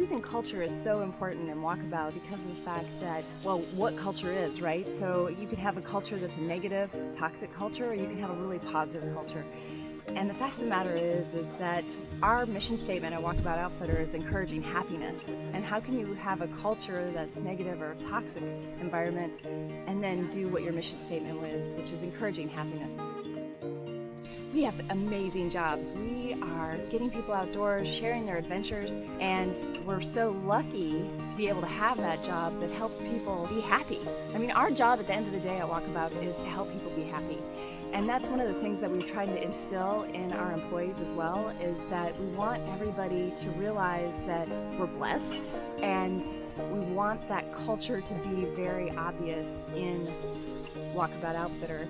using culture is so important in Walkabout because of the fact that, well, what culture is, right? So you could have a culture that's a negative, toxic culture, or you can have a really positive culture. And the fact of the matter is that our mission statement at Walkabout Outfitter is encouraging happiness. And how can you have a culture that's negative or a toxic environment and then do what your mission statement was, which is encouraging happiness? We have amazing jobs. We are getting people outdoors, sharing their adventures, and we're so lucky to be able to have that job that helps people be happy. I mean, our job at the end of the day at Walkabout is to help people be happy. And that's one of the things that we've tried to instill in our employees as well, is that we want everybody to realize that we're blessed, and we want that culture to be very obvious in Walkabout Outfitter.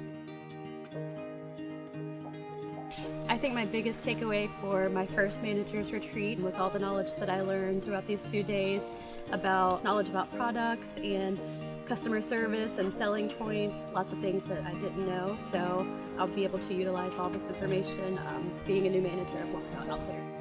I think my biggest takeaway for my first manager's retreat was all the knowledge that I learned throughout these 2 days about knowledge about products and customer service and selling points, lots of things that I didn't know. So I'll be able to utilize all this information being a new manager of Walkabout Outfitter.